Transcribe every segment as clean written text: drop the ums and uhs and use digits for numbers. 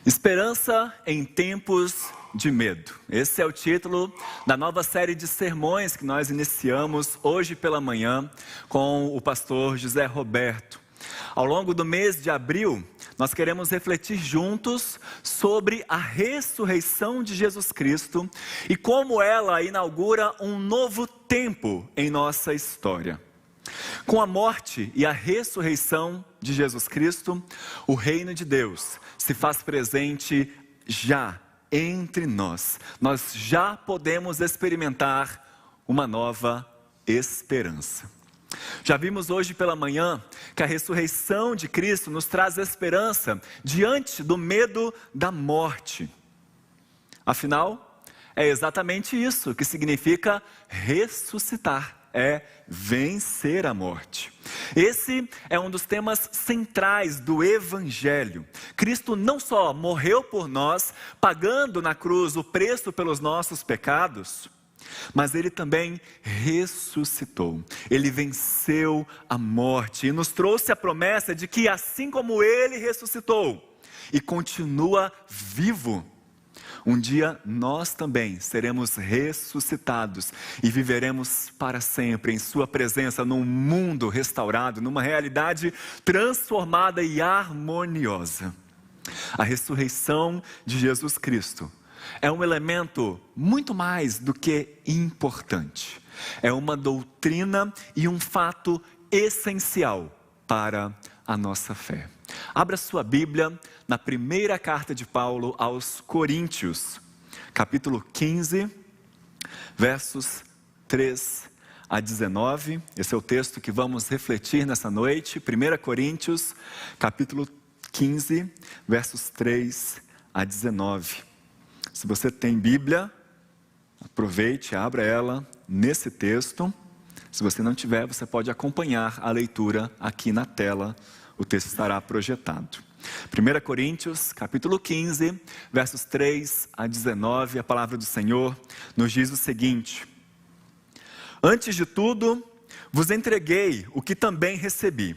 Esperança em tempos de medo. Esse é o título da nova série de sermões que nós iniciamos hoje pela manhã com o pastor José Roberto. Ao longo do mês de abril, nós queremos refletir juntos sobre a ressurreição de Jesus Cristo e como ela inaugura um novo tempo em nossa história. Com a morte e a ressurreição de Jesus Cristo, o reino de Deus se faz presente já entre nós. Nós já podemos experimentar uma nova esperança. Já vimos hoje pela manhã que a ressurreição de Cristo nos traz esperança diante do medo da morte. Afinal, é exatamente isso que significa ressuscitar. É vencer a morte. Esse é um dos temas centrais do Evangelho. Cristo não só morreu por nós, pagando na cruz o preço pelos nossos pecados, mas Ele também ressuscitou. Ele venceu a morte e nos trouxe a promessa de que assim como Ele ressuscitou e continua vivo, um dia nós também seremos ressuscitados e viveremos para sempre em sua presença num mundo restaurado, numa realidade transformada e harmoniosa. A ressurreição de Jesus Cristo é um elemento muito mais do que importante. É uma doutrina e um fato essencial para a nossa fé. Abra sua Bíblia na primeira carta de Paulo aos Coríntios, capítulo 15, versos 3 a 19. Esse é o texto que vamos refletir nessa noite. 1 Coríntios, capítulo 15, versos 3 a 19. Se você tem Bíblia, aproveite, abra ela nesse texto. Se você não tiver, você pode acompanhar a leitura aqui na tela. O texto estará projetado. 1 Coríntios, capítulo 15, versos 3 a 19, a palavra do Senhor nos diz o seguinte: Antes de tudo, vos entreguei o que também recebi,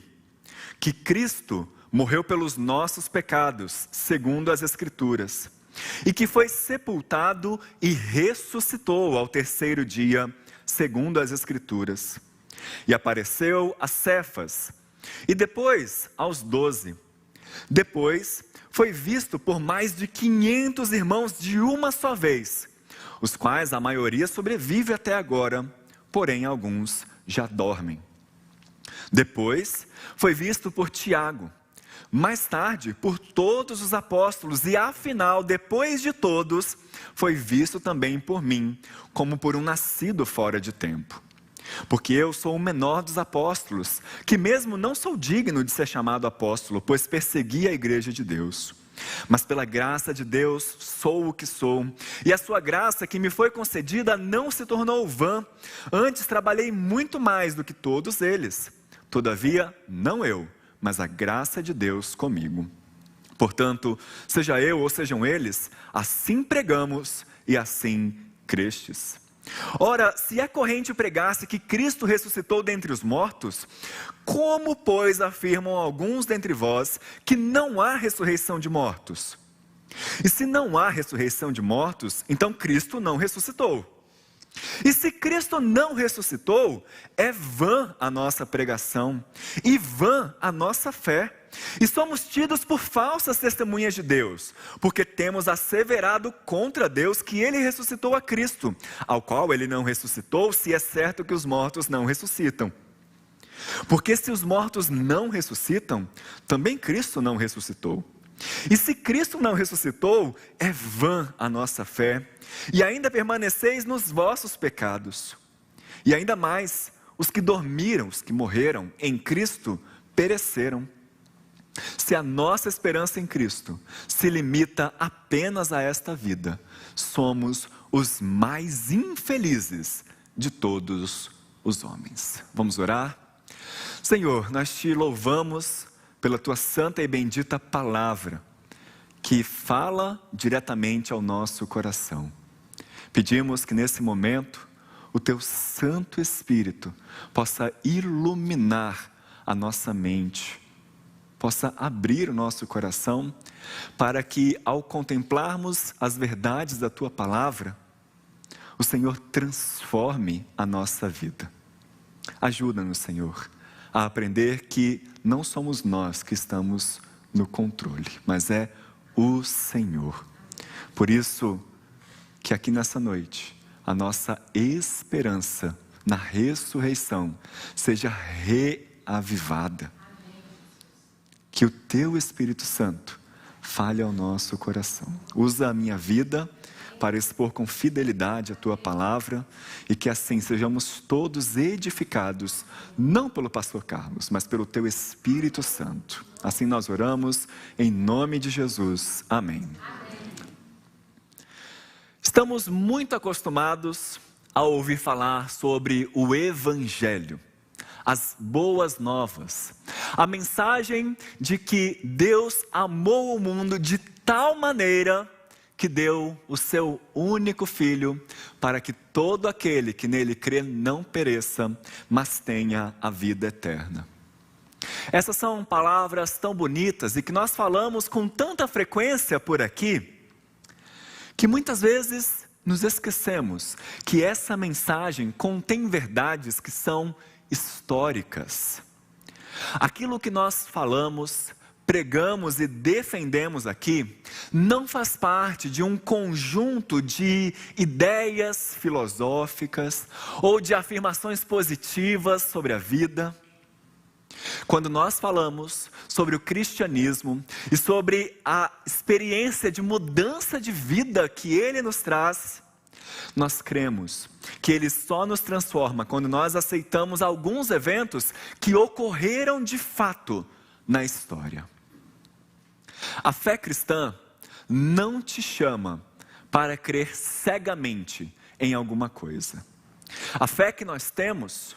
que Cristo morreu pelos nossos pecados, segundo as Escrituras, e que foi sepultado e ressuscitou ao terceiro dia, segundo as Escrituras, e apareceu a Cefas, e depois aos 12. Depois foi visto por mais de 500 irmãos de uma só vez, os quais a maioria sobrevive até agora, porém alguns já dormem. Depois foi visto por Tiago, mais tarde por todos os apóstolos, e afinal, depois de todos, foi visto também por mim, como por um nascido fora de tempo. Porque eu sou o menor dos apóstolos, que mesmo não sou digno de ser chamado apóstolo, pois persegui a igreja de Deus. Mas pela graça de Deus sou o que sou, e a sua graça que me foi concedida não se tornou vã. Antes trabalhei muito mais do que todos eles. Todavia, não eu, mas a graça de Deus comigo. Portanto, seja eu ou sejam eles, assim pregamos e assim crestes. Ora, se é corrente pregasse que Cristo ressuscitou dentre os mortos, como, pois, afirmam alguns dentre vós que não há ressurreição de mortos? E se não há ressurreição de mortos, então Cristo não ressuscitou. E se Cristo não ressuscitou, é vã a nossa pregação e vã a nossa fé. E somos tidos por falsas testemunhas de Deus, porque temos asseverado contra Deus que Ele ressuscitou a Cristo, ao qual Ele não ressuscitou, se é certo que os mortos não ressuscitam. Porque se os mortos não ressuscitam, também Cristo não ressuscitou. E se Cristo não ressuscitou, é vã a nossa fé, e ainda permaneceis nos vossos pecados. E ainda mais, os que dormiram, os que morreram em Cristo, pereceram. Se a nossa esperança em Cristo se limita apenas a esta vida, somos os mais infelizes de todos os homens. Vamos orar? Senhor, nós te louvamos pela tua santa e bendita palavra, que fala diretamente ao nosso coração. Pedimos que nesse momento, o teu Santo Espírito possa iluminar a nossa mente, possa abrir o nosso coração para que, ao contemplarmos as verdades da Tua palavra, o Senhor transforme a nossa vida. Ajuda-nos, Senhor, a aprender que não somos nós que estamos no controle, mas é o Senhor. Por isso, que aqui nessa noite, a nossa esperança na ressurreição seja reavivada. Que o Teu Espírito Santo fale ao nosso coração. Usa a minha vida para expor com fidelidade a Tua palavra e que assim sejamos todos edificados, não pelo pastor Carlos, mas pelo Teu Espírito Santo. Assim nós oramos, em nome de Jesus. Amém. Estamos muito acostumados a ouvir falar sobre o Evangelho, as boas novas, a mensagem de que Deus amou o mundo de tal maneira que deu o seu único Filho para que todo aquele que nele crê não pereça, mas tenha a vida eterna. Essas são palavras tão bonitas e que nós falamos com tanta frequência por aqui, que muitas vezes nos esquecemos que essa mensagem contém verdades que são históricas. Aquilo que nós falamos, pregamos e defendemos aqui, não faz parte de um conjunto de ideias filosóficas ou de afirmações positivas sobre a vida. Quando nós falamos sobre o cristianismo e sobre a experiência de mudança de vida que ele nos traz, nós cremos que ele só nos transforma quando nós aceitamos alguns eventos que ocorreram de fato na história. A fé cristã não te chama para crer cegamente em alguma coisa. A fé que nós temos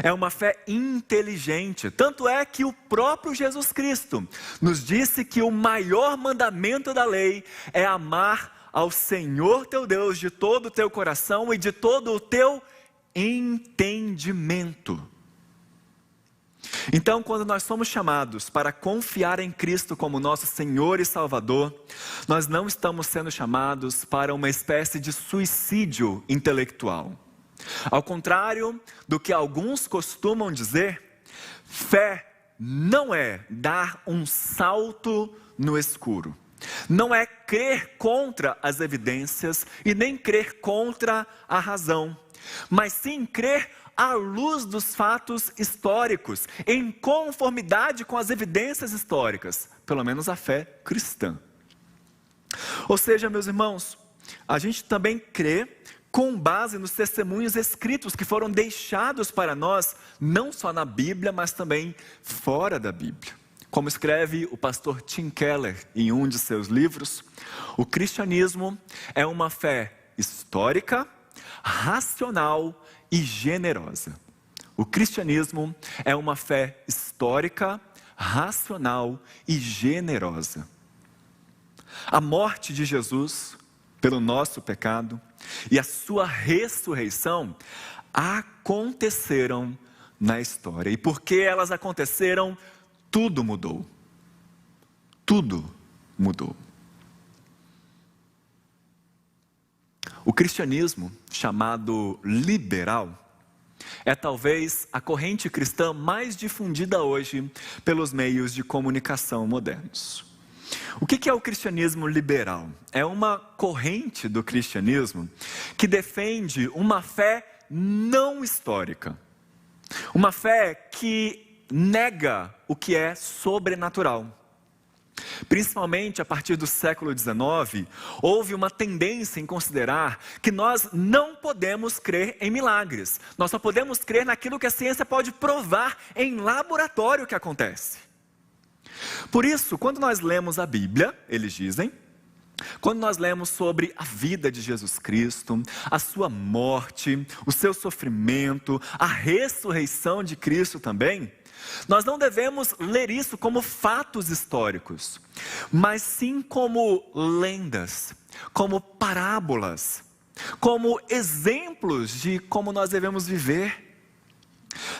é uma fé inteligente, tanto é que o próprio Jesus Cristo nos disse que o maior mandamento da lei é amar ao Senhor teu Deus de todo o teu coração e de todo o teu entendimento. Então, quando nós somos chamados para confiar em Cristo como nosso Senhor e Salvador, nós não estamos sendo chamados para uma espécie de suicídio intelectual. Ao contrário do que alguns costumam dizer, fé não é dar um salto no escuro. Não é crer contra as evidências e nem crer contra a razão, mas sim crer à luz dos fatos históricos, em conformidade com as evidências históricas, pelo menos a fé cristã. Ou seja, meus irmãos, a gente também crê com base nos testemunhos escritos que foram deixados para nós, não só na Bíblia, mas também fora da Bíblia. Como escreve o pastor Tim Keller em um de seus livros, o cristianismo é uma fé histórica, racional e generosa. O cristianismo é uma fé histórica, racional e generosa. A morte de Jesus pelo nosso pecado e a sua ressurreição aconteceram na história. E porque elas aconteceram, tudo mudou. Tudo mudou. O cristianismo, chamado liberal, é talvez a corrente cristã mais difundida hoje pelos meios de comunicação modernos. O que é o cristianismo liberal? É uma corrente do cristianismo que defende uma fé não histórica. Uma fé que nega o que é sobrenatural. Principalmente a partir do século XIX, houve uma tendência em considerar que nós não podemos crer em milagres. Nós só podemos crer naquilo que a ciência pode provar em laboratório que acontece. Por isso, quando nós lemos a Bíblia, eles dizem, quando nós lemos sobre a vida de Jesus Cristo, a sua morte, o seu sofrimento, a ressurreição de Cristo também, nós não devemos ler isso como fatos históricos, mas sim como lendas, como parábolas, como exemplos de como nós devemos viver.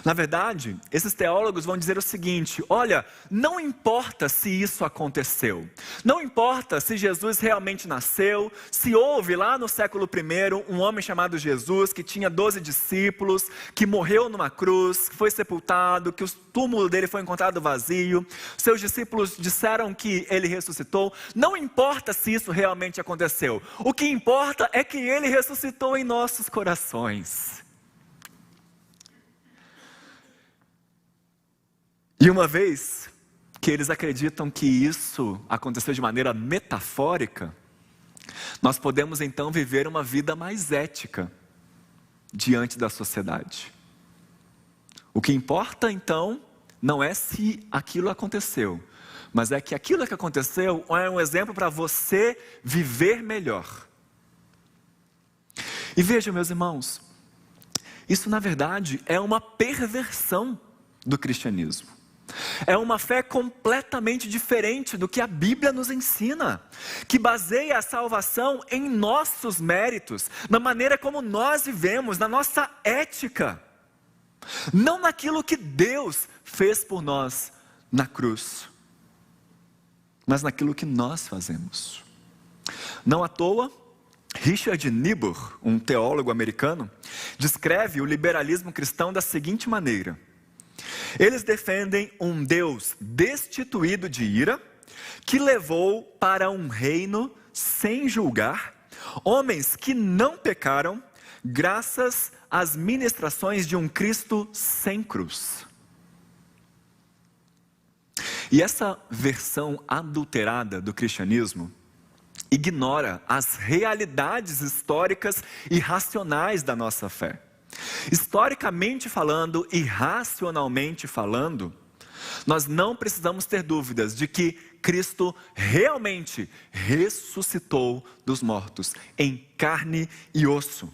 Na verdade, esses teólogos vão dizer o seguinte: olha, não importa se isso aconteceu, não importa se Jesus realmente nasceu, se houve lá no século I um homem chamado Jesus, que tinha 12 discípulos, que morreu numa cruz, que foi sepultado, que o túmulo dele foi encontrado vazio, seus discípulos disseram que ele ressuscitou. Não importa se isso realmente aconteceu, o que importa é que ele ressuscitou em nossos corações. E uma vez que eles acreditam que isso aconteceu de maneira metafórica, nós podemos então viver uma vida mais ética diante da sociedade. O que importa então não é se aquilo aconteceu, mas é que aquilo que aconteceu é um exemplo para você viver melhor. E vejam, meus irmãos, isso na verdade é uma perversão do cristianismo. É uma fé completamente diferente do que a Bíblia nos ensina, que baseia a salvação em nossos méritos, na maneira como nós vivemos, na nossa ética, não naquilo que Deus fez por nós na cruz, mas naquilo que nós fazemos. Não à toa, Richard Niebuhr, um teólogo americano, descreve o liberalismo cristão da seguinte maneira: eles defendem um Deus destituído de ira, que levou para um reino sem julgar homens que não pecaram, graças às ministrações de um Cristo sem cruz. E essa versão adulterada do cristianismo ignora as realidades históricas e racionais da nossa fé. Historicamente falando e racionalmente falando, nós não precisamos ter dúvidas de que Cristo realmente ressuscitou dos mortos, em carne e osso.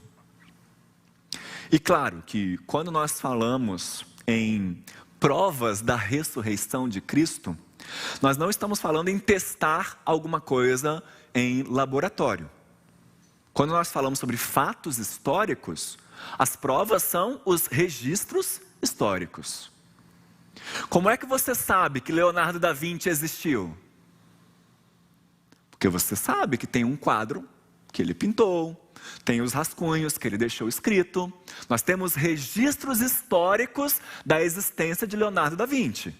E claro que quando nós falamos em provas da ressurreição de Cristo, nós não estamos falando em testar alguma coisa em laboratório. Quando nós falamos sobre fatos históricos, as provas são os registros históricos. Como é que você sabe que Leonardo da Vinci existiu? Porque você sabe que tem um quadro que ele pintou, tem os rascunhos que ele deixou escrito. Nós temos registros históricos da existência de Leonardo da Vinci.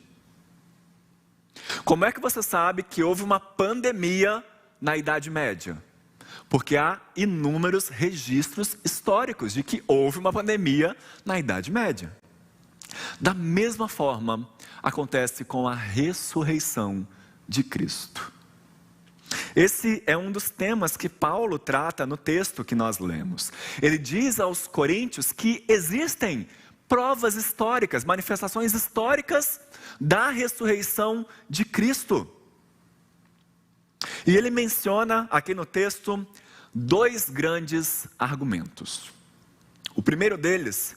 Como é que você sabe que houve uma pandemia na Idade Média? Porque há inúmeros registros históricos de que houve uma pandemia na Idade Média. Da mesma forma, acontece com a ressurreição de Cristo. Esse é um dos temas que Paulo trata no texto que nós lemos. Ele diz aos coríntios que existem provas históricas, manifestações históricas da ressurreição de Cristo. E ele menciona aqui no texto dois grandes argumentos. O primeiro deles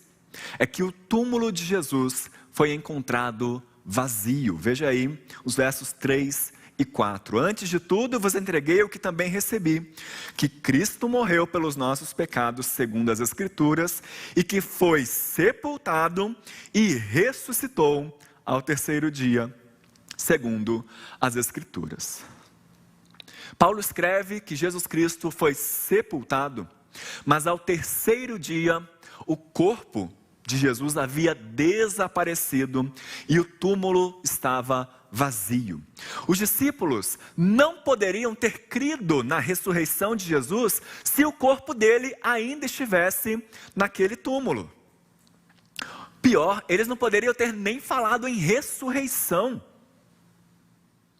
é que o túmulo de Jesus foi encontrado vazio. Veja aí os versos 3 e 4. Antes de tudo, vos entreguei o que também recebi, que Cristo morreu pelos nossos pecados, segundo as Escrituras, e que foi sepultado e ressuscitou ao terceiro dia, segundo as Escrituras. Paulo escreve que Jesus Cristo foi sepultado, mas ao terceiro dia, o corpo de Jesus havia desaparecido e o túmulo estava vazio. Os discípulos não poderiam ter crido na ressurreição de Jesus se o corpo dele ainda estivesse naquele túmulo. Pior, eles não poderiam ter nem falado em ressurreição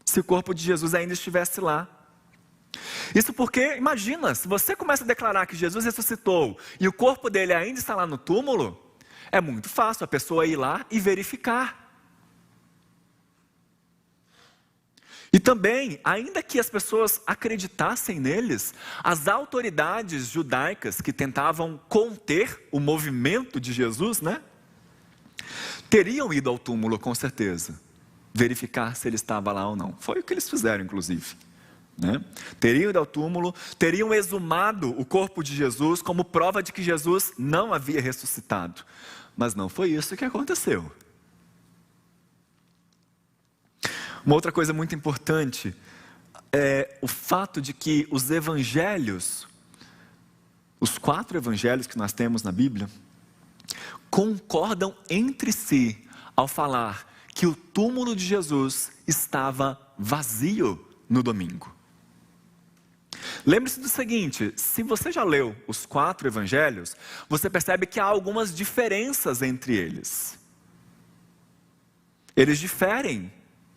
se o corpo de Jesus ainda estivesse lá. Isso porque, imagina, se você começa a declarar que Jesus ressuscitou e o corpo dele ainda está lá no túmulo, é muito fácil a pessoa ir lá e verificar. E também, ainda que as pessoas acreditassem neles, as autoridades judaicas que tentavam conter o movimento de Jesus, teriam ido ao túmulo com certeza, verificar se ele estava lá ou não. Foi o que eles fizeram, inclusive. né? Teriam ido ao túmulo, teriam exumado o corpo de Jesus como prova de que Jesus não havia ressuscitado. Mas não foi isso que aconteceu. Uma outra coisa muito importante é o fato de que os evangelhos, os 4 evangelhos que nós temos na Bíblia, concordam entre si ao falar que o túmulo de Jesus estava vazio no domingo. Lembre-se do seguinte: se você já leu os 4 evangelhos, você percebe que há algumas diferenças entre eles. Eles diferem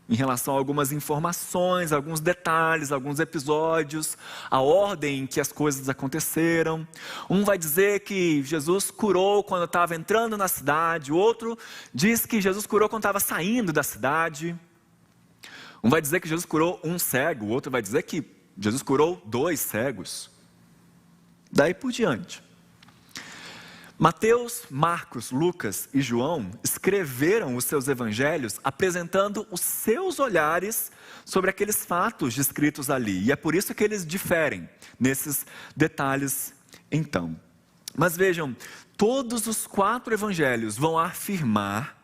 em relação a algumas informações, alguns detalhes, alguns episódios, a ordem em que as coisas aconteceram. Um vai dizer que Jesus curou quando estava entrando na cidade, o outro diz que Jesus curou quando estava saindo da cidade. Um vai dizer que Jesus curou um cego, o outro vai dizer que Jesus curou 2 cegos. Daí por diante. Mateus, Marcos, Lucas e João escreveram os seus evangelhos apresentando os seus olhares sobre aqueles fatos descritos ali. E é por isso que eles diferem nesses detalhes então. Mas vejam, todos os 4 evangelhos vão afirmar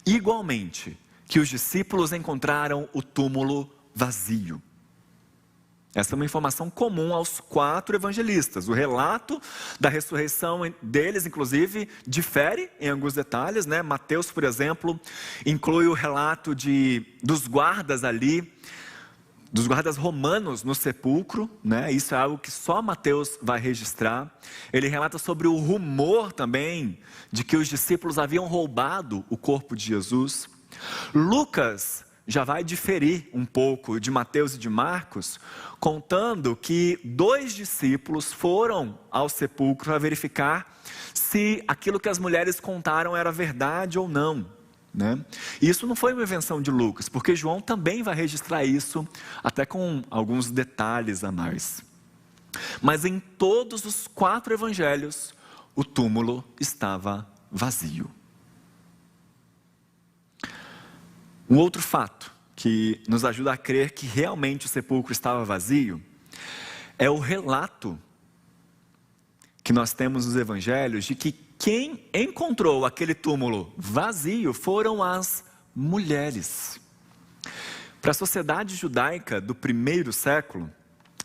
igualmente que os discípulos encontraram o túmulo vazio. Essa é uma informação comum aos 4 evangelistas. O relato da ressurreição deles, inclusive, difere em alguns detalhes, né? Mateus, por exemplo, inclui o relato dos guardas ali, dos guardas romanos no sepulcro, né? Isso é algo que só Mateus vai registrar. Ele relata sobre o rumor também de que os discípulos haviam roubado o corpo de Jesus. Lucas já vai diferir um pouco de Mateus e de Marcos, contando que 2 discípulos foram ao sepulcro para verificar se aquilo que as mulheres contaram era verdade ou não, né? E isso não foi uma invenção de Lucas, porque João também vai registrar isso, até com alguns detalhes a mais. Mas em todos os 4 evangelhos, o túmulo estava vazio. Um outro fato que nos ajuda a crer que realmente o sepulcro estava vazio é o relato que nós temos nos evangelhos de que quem encontrou aquele túmulo vazio foram as mulheres. Para a sociedade judaica do 1º século,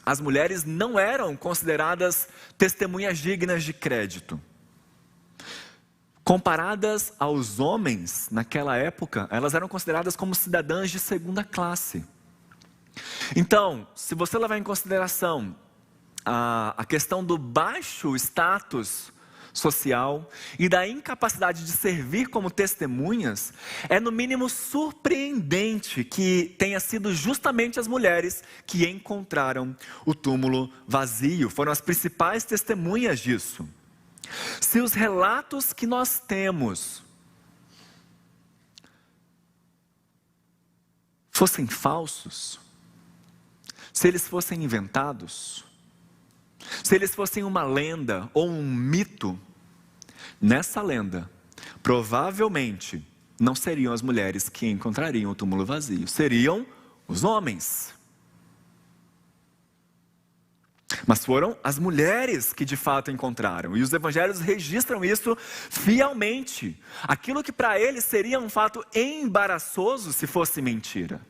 as mulheres não eram consideradas testemunhas dignas de crédito. Comparadas aos homens, naquela época, elas eram consideradas como cidadãs de 2ª classe. Então, se você levar em consideração a questão do baixo status social e da incapacidade de servir como testemunhas, é no mínimo surpreendente que tenha sido justamente as mulheres que encontraram o túmulo vazio, foram as principais testemunhas disso. Se os relatos que nós temos fossem falsos, se eles fossem inventados, se eles fossem uma lenda ou um mito, nessa lenda, provavelmente não seriam as mulheres que encontrariam o túmulo vazio, seriam os homens. Mas foram as mulheres que de fato encontraram. E os evangelhos registram isso fielmente. Aquilo que para eles seria um fato embaraçoso se fosse mentira.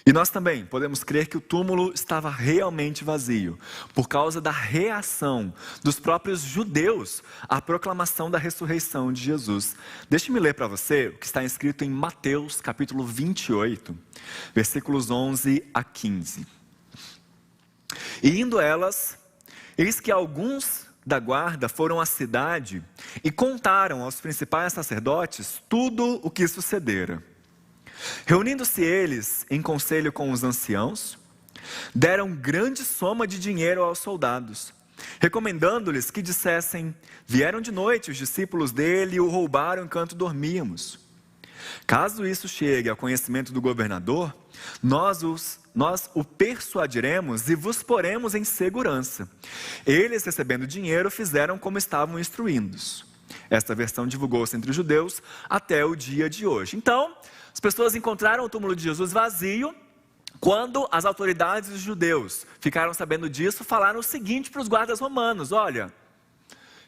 E nós também podemos crer que o túmulo estava realmente vazio, por causa da reação dos próprios judeus à proclamação da ressurreição de Jesus. Deixe-me ler para você o que está escrito em Mateus capítulo 28, versículos 11 a 15. E indo elas, eis que alguns da guarda foram à cidade e contaram aos principais sacerdotes tudo o que sucedera. Reunindo-se eles em conselho com os anciãos, deram grande soma de dinheiro aos soldados, recomendando-lhes que dissessem: vieram de noite os discípulos dele e o roubaram enquanto dormíamos. Caso isso chegue ao conhecimento do governador, nós o persuadiremos e vos poremos em segurança. Eles, recebendo dinheiro, fizeram como estavam instruídos. Esta versão divulgou-se entre os judeus até o dia de hoje. Então, as pessoas encontraram o túmulo de Jesus vazio. Quando as autoridades dos judeus ficaram sabendo disso, falaram o seguinte para os guardas romanos: olha,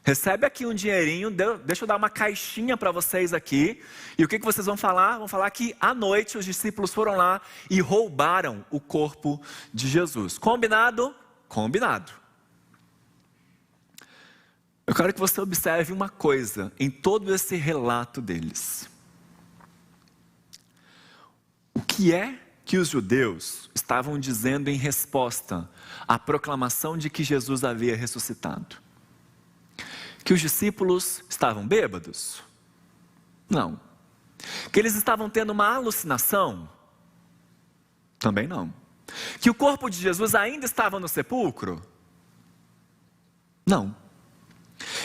recebe aqui um dinheirinho, deixa eu dar uma caixinha para vocês aqui. E o que vocês vão falar? Vão falar que à noite os discípulos foram lá e roubaram o corpo de Jesus. Combinado? Combinado. Eu quero que você observe uma coisa em todo esse relato deles. O que é que os judeus estavam dizendo em resposta à proclamação de que Jesus havia ressuscitado? Que os discípulos estavam bêbados? Não. Que eles estavam tendo uma alucinação? Também não. Que o corpo de Jesus ainda estava no sepulcro? Não.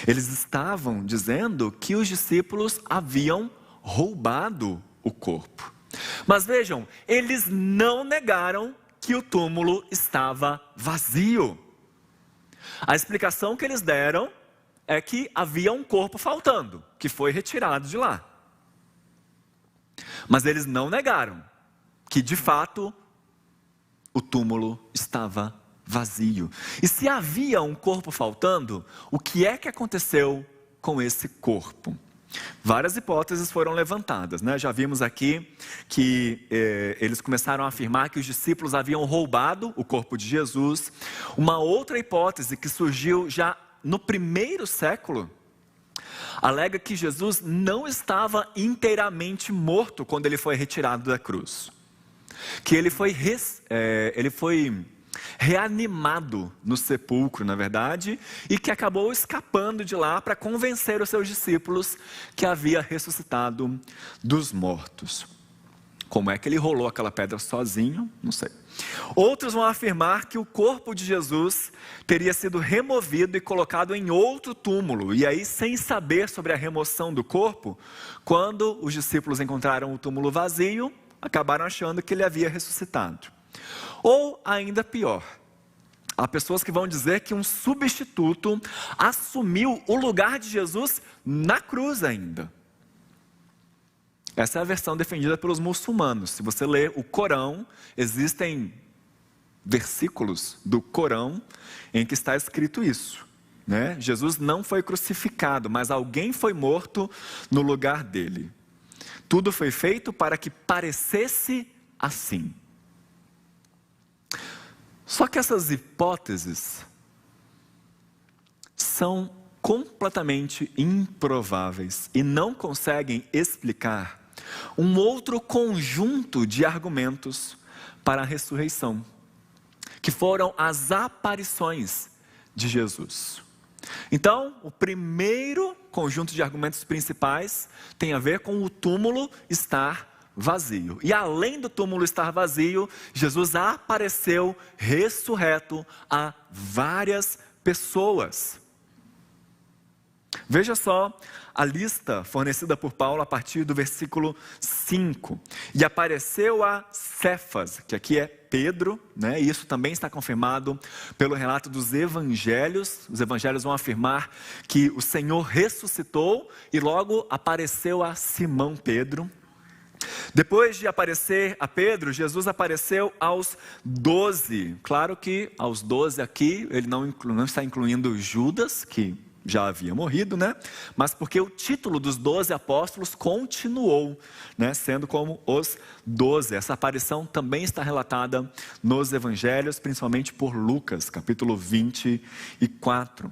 Eles estavam dizendo que os discípulos haviam roubado o corpo. Mas vejam, eles não negaram que o túmulo estava vazio. A explicação que eles deram é que havia um corpo faltando, que foi retirado de lá. Mas eles não negaram que, de fato, o túmulo estava vazio. E se havia um corpo faltando, o que é que aconteceu com esse corpo? Várias hipóteses foram levantadas, né? Já vimos aqui que eles começaram a afirmar que os discípulos haviam roubado o corpo de Jesus. Uma outra hipótese que surgiu já no primeiro século alega que Jesus não estava inteiramente morto quando ele foi retirado da cruz. Que ele foi reanimado no sepulcro, na verdade, e que acabou escapando de lá para convencer os seus discípulos que havia ressuscitado dos mortos. Como é que ele rolou aquela pedra sozinho? Não sei. Outros vão afirmar que o corpo de Jesus teria sido removido e colocado em outro túmulo. E aí, sem saber sobre a remoção do corpo, quando os discípulos encontraram o túmulo vazio, acabaram achando que ele havia ressuscitado. Ou ainda pior, há pessoas que vão dizer que um substituto assumiu o lugar de Jesus na cruz ainda. Essa é a versão defendida pelos muçulmanos. Se você ler o Corão, existem versículos do Corão em que está escrito isso, né? Jesus não foi crucificado, mas alguém foi morto no lugar dele. Tudo foi feito para que parecesse assim. Só que essas hipóteses são completamente improváveis e não conseguem explicar um outro conjunto de argumentos para a ressurreição, que foram as aparições de Jesus. Então, o primeiro conjunto de argumentos principais tem a ver com o túmulo estar vazio. E além do túmulo estar vazio, Jesus apareceu ressurreto a várias pessoas. Veja só a lista fornecida por Paulo a partir do versículo 5. E apareceu a Cefas, que aqui é Pedro, né? E isso também está confirmado pelo relato dos evangelhos. Os evangelhos vão afirmar que o Senhor ressuscitou e logo apareceu a Simão Pedro. Depois de aparecer a Pedro, Jesus apareceu aos 12. Claro que aos 12 aqui, ele não está incluindo Judas, que já havia morrido, né? Mas porque o título dos 12 apóstolos continuou, né? Sendo como os 12. Essa aparição também está relatada nos evangelhos, principalmente por Lucas, capítulo 24.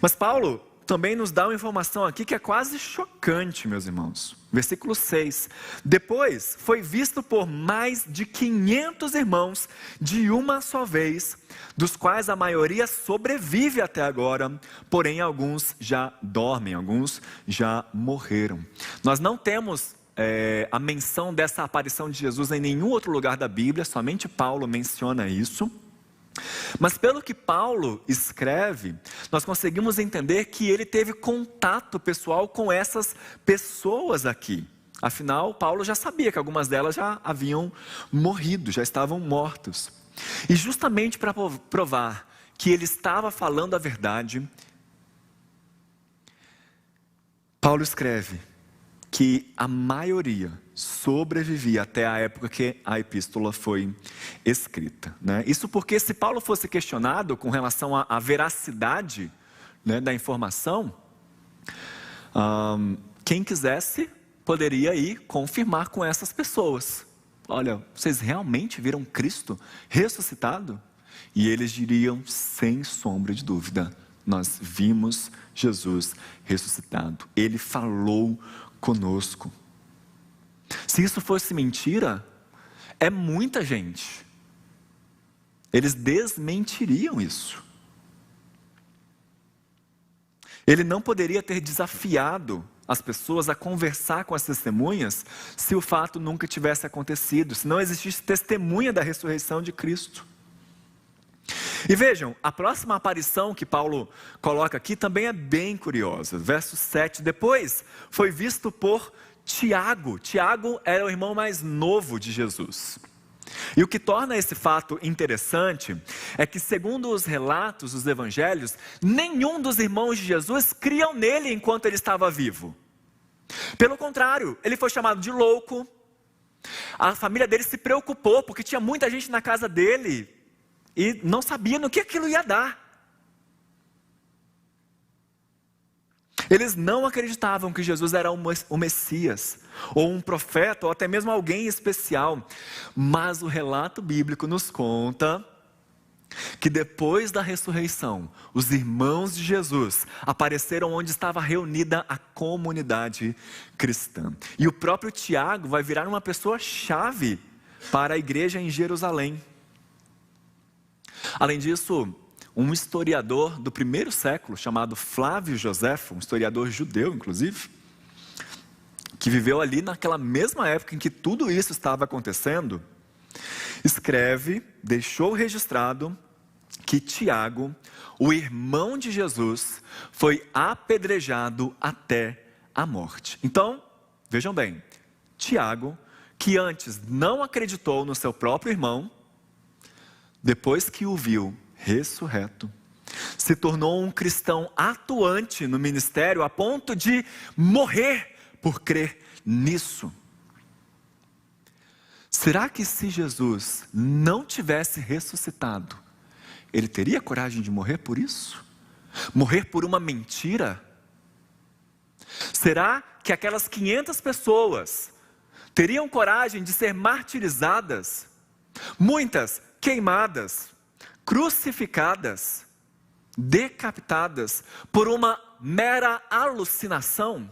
Mas Paulo também nos dá uma informação aqui que é quase chocante, meus irmãos. Versículo 6. Depois foi visto por mais de 500 irmãos de uma só vez, dos quais a maioria sobrevive até agora, porém alguns já dormem, alguns já morreram. Nós não temos a menção dessa aparição de Jesus em nenhum outro lugar da Bíblia, somente Paulo menciona isso. Mas pelo que Paulo escreve, nós conseguimos entender que ele teve contato pessoal com essas pessoas aqui. Afinal, Paulo já sabia que algumas delas já haviam morrido, já estavam mortos. E justamente para provar que ele estava falando a verdade, Paulo escreve que a maioria sobrevivia até a época que a epístola foi escrita, né? Isso porque se Paulo fosse questionado com relação à veracidade, né, da informação, quem quisesse poderia ir confirmar com essas pessoas. Olha, vocês realmente viram Cristo ressuscitado? E eles diriam sem sombra de dúvida: nós vimos Jesus ressuscitado. Ele falou conosco. Se isso fosse mentira, é muita gente. Eles desmentiriam isso. Ele não poderia ter desafiado as pessoas a conversar com as testemunhas se o fato nunca tivesse acontecido, se não existisse testemunha da ressurreição de Cristo. E vejam, a próxima aparição que Paulo coloca aqui também é bem curiosa. Verso 7, depois foi visto por Tiago. Tiago era o irmão mais novo de Jesus. E o que torna esse fato interessante é que, segundo os relatos dos evangelhos, nenhum dos irmãos de Jesus criam nele enquanto ele estava vivo. Pelo contrário, ele foi chamado de louco. A família dele se preocupou porque tinha muita gente na casa dele e não sabia no que aquilo ia dar. Eles não acreditavam que Jesus era o Messias, ou um profeta, ou até mesmo alguém especial. Mas o relato bíblico nos conta que depois da ressurreição, os irmãos de Jesus apareceram onde estava reunida a comunidade cristã. E o próprio Tiago vai virar uma pessoa-chave para a igreja em Jerusalém. Além disso, um historiador do primeiro século, chamado Flávio Joséfo, um historiador judeu inclusive, que viveu ali naquela mesma época em que tudo isso estava acontecendo, escreve, deixou registrado, que Tiago, o irmão de Jesus, foi apedrejado até a morte. Então, vejam bem, Tiago, que antes não acreditou no seu próprio irmão, depois que o viu ressurreto, se tornou um cristão atuante no ministério a ponto de morrer por crer nisso. Será que se Jesus não tivesse ressuscitado, ele teria coragem de morrer por isso? Morrer por uma mentira? Será que aquelas 500 pessoas teriam coragem de ser martirizadas? Muitas queimadas, crucificadas, decapitadas por uma mera alucinação?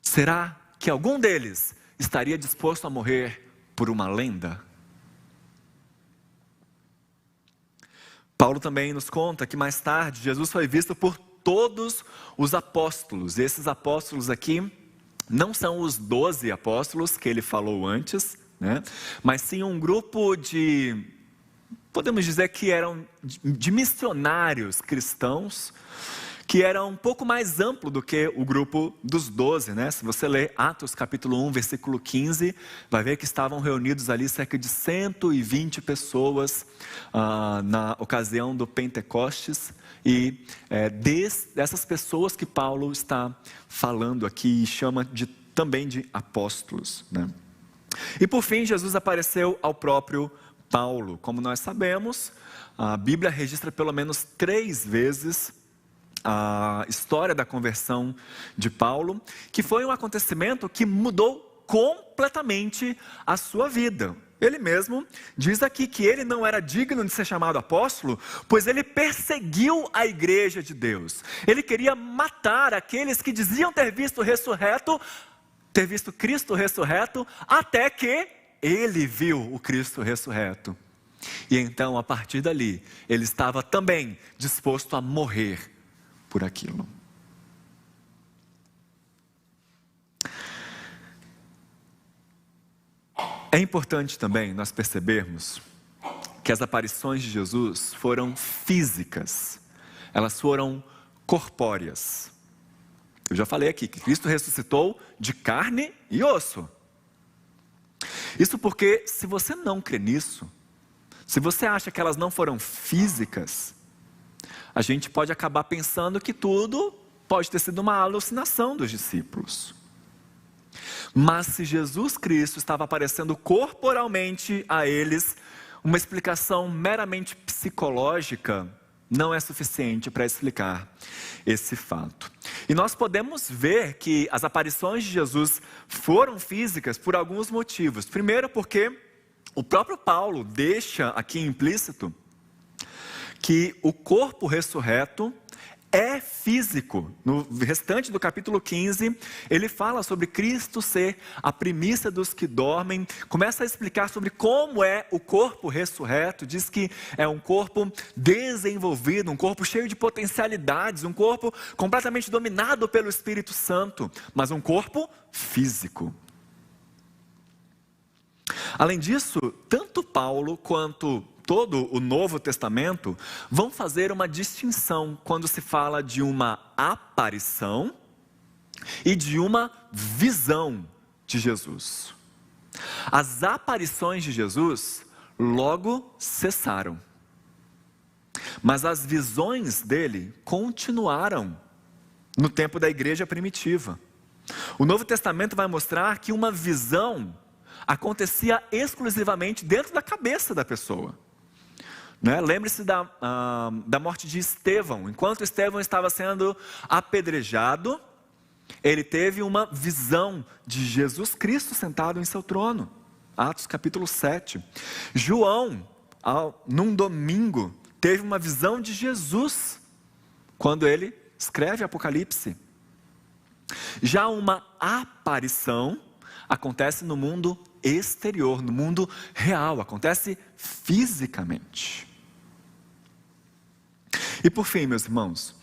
Será que algum deles estaria disposto a morrer por uma lenda? Paulo também nos conta que mais tarde Jesus foi visto por todos os apóstolos. E esses apóstolos aqui não são os 12 apóstolos que ele falou antes, né? Mas sim um grupo de, podemos dizer que eram de missionários cristãos, que era um pouco mais amplo do que o grupo dos 12, né? Se você ler Atos capítulo 1, versículo 15, vai ver que estavam reunidos ali cerca de 120 pessoas na ocasião do Pentecostes. E dessas pessoas que Paulo está falando aqui e chama também de apóstolos, né? E por fim, Jesus apareceu ao próprio Paulo. Como nós sabemos, a Bíblia registra pelo menos 3 vezes a história da conversão de Paulo, que foi um acontecimento que mudou completamente a sua vida. Ele mesmo diz aqui que ele não era digno de ser chamado apóstolo, pois ele perseguiu a igreja de Deus. Ele queria matar aqueles que diziam ter visto Cristo ressurreto, até que ele viu o Cristo ressurreto. E então, a partir dali, ele estava também disposto a morrer por aquilo. É importante também nós percebermos que as aparições de Jesus foram físicas, elas foram corpóreas. Eu já falei aqui que Cristo ressuscitou de carne e osso. Isso porque, se você não crê nisso, se você acha que elas não foram físicas, a gente pode acabar pensando que tudo pode ter sido uma alucinação dos discípulos. Mas se Jesus Cristo estava aparecendo corporalmente a eles, uma explicação meramente psicológica não é suficiente para explicar esse fato. E nós podemos ver que as aparições de Jesus foram físicas por alguns motivos. Primeiro, porque o próprio Paulo deixa aqui implícito que o corpo ressurreto é físico. No restante do capítulo 15, ele fala sobre Cristo ser a primícia dos que dormem, começa a explicar sobre como é o corpo ressurreto, diz que é um corpo desenvolvido, um corpo cheio de potencialidades, um corpo completamente dominado pelo Espírito Santo, mas um corpo físico. Além disso, tanto Paulo quanto todo o Novo Testamento vão fazer uma distinção quando se fala de uma aparição e de uma visão de Jesus. As aparições de Jesus logo cessaram, mas as visões dele continuaram no tempo da igreja primitiva. O Novo Testamento vai mostrar que uma visão acontecia exclusivamente dentro da cabeça da pessoa. Lembre-se da morte de Estevão. Enquanto Estevão estava sendo apedrejado, ele teve uma visão de Jesus Cristo sentado em seu trono. Atos capítulo 7. João, num domingo, teve uma visão de Jesus, quando ele escreve Apocalipse. Já uma aparição acontece no mundo exterior, no mundo real, acontece fisicamente. E por fim, meus irmãos,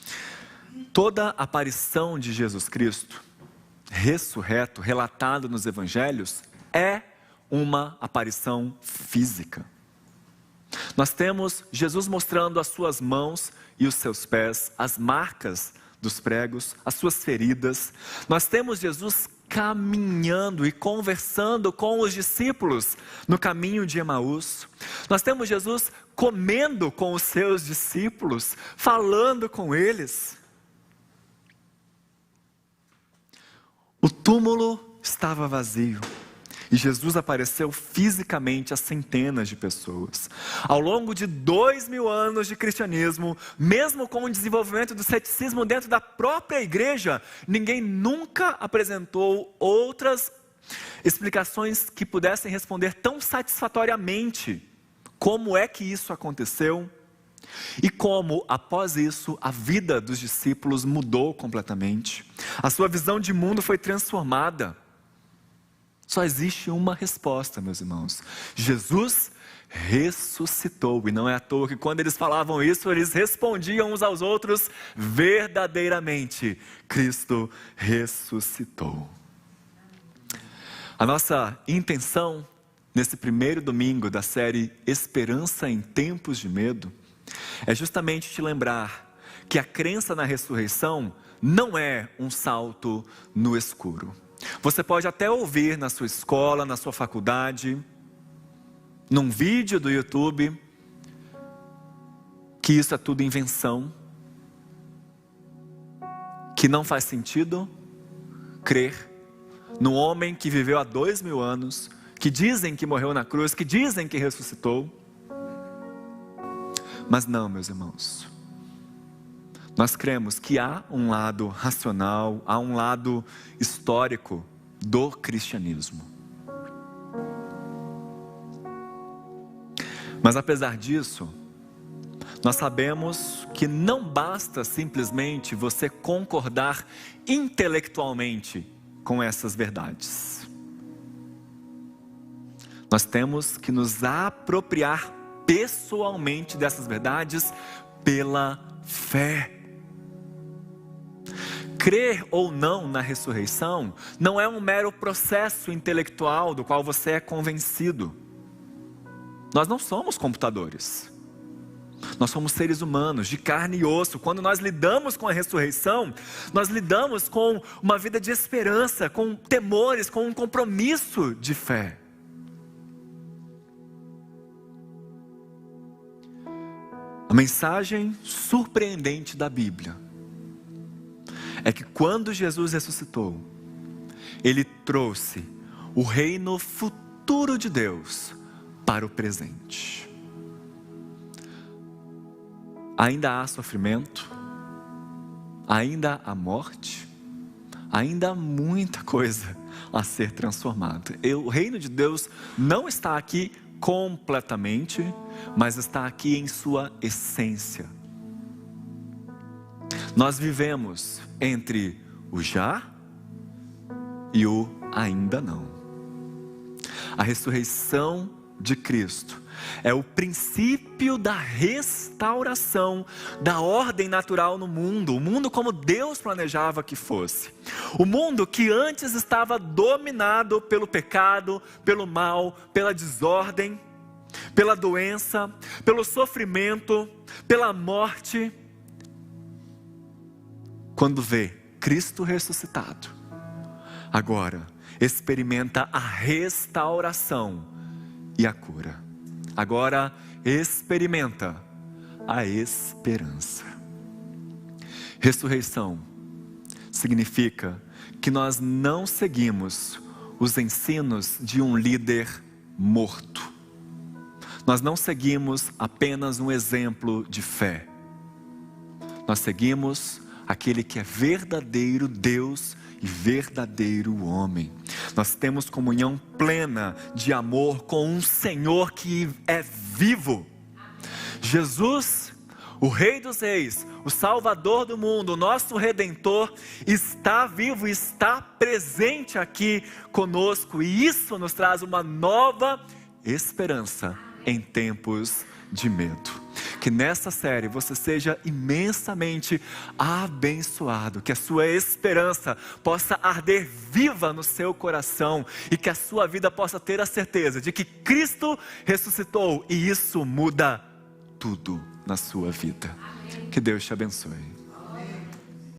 toda aparição de Jesus Cristo, ressurreto, relatado nos evangelhos, é uma aparição física. Nós temos Jesus mostrando as suas mãos e os seus pés, as marcas dos pregos, as suas feridas. Nós temos Jesus caminhando e conversando com os discípulos no caminho de Emaús. Nós temos Jesus comendo com os seus discípulos, falando com eles. O túmulo estava vazio e Jesus apareceu fisicamente a centenas de pessoas. Ao longo de 2000 anos de cristianismo, mesmo com o desenvolvimento do ceticismo dentro da própria igreja, ninguém nunca apresentou outras explicações que pudessem responder tão satisfatoriamente como é que isso aconteceu e como, após isso, a vida dos discípulos mudou completamente. A sua visão de mundo foi transformada. Só existe uma resposta, meus irmãos: Jesus ressuscitou. E não é à toa que quando eles falavam isso, eles respondiam uns aos outros: verdadeiramente, Cristo ressuscitou. A nossa intenção nesse primeiro domingo da série Esperança em Tempos de Medo é justamente te lembrar que a crença na ressurreição não é um salto no escuro. Você pode até ouvir na sua escola, na sua faculdade, num vídeo do YouTube, que isso é tudo invenção, que não faz sentido crer no homem que viveu há 2000 anos, que dizem que morreu na cruz, que dizem que ressuscitou. Mas não, meus irmãos, nós cremos que há um lado racional, há um lado histórico do cristianismo. Mas apesar disso, nós sabemos que não basta simplesmente você concordar intelectualmente com essas verdades. Nós temos que nos apropriar pessoalmente dessas verdades pela fé. Crer ou não na ressurreição não é um mero processo intelectual do qual você é convencido. Nós não somos computadores. Nós somos seres humanos, de carne e osso. Quando nós lidamos com a ressurreição, nós lidamos com uma vida de esperança, com temores, com um compromisso de fé. A mensagem surpreendente da Bíblia é que quando Jesus ressuscitou, Ele trouxe o reino futuro de Deus para o presente. Ainda há sofrimento, ainda há morte, ainda há muita coisa a ser transformada. O reino de Deus não está aqui completamente, mas está aqui em sua essência. Nós vivemos entre o já e o ainda não. A ressurreição de Cristo é o princípio da restauração da ordem natural no mundo, o mundo como Deus planejava que fosse. O mundo que antes estava dominado pelo pecado, pelo mal, pela desordem, pela doença, pelo sofrimento, pela morte. Quando vê Cristo ressuscitado, agora experimenta a restauração e a cura. Agora experimenta a esperança. Ressurreição significa que nós não seguimos os ensinos de um líder morto. Nós não seguimos apenas um exemplo de fé. Nós seguimos aquele que é verdadeiro Deus e verdadeiro homem. Nós temos comunhão plena de amor com um Senhor que é vivo. Jesus, o Rei dos Reis, o Salvador do mundo, o nosso Redentor, está vivo, está presente aqui conosco. E isso nos traz uma nova esperança em tempos de medo. Que nessa série você seja imensamente abençoado, que a sua esperança possa arder viva no seu coração e que a sua vida possa ter a certeza de que Cristo ressuscitou e isso muda tudo na sua vida. Que Deus te abençoe.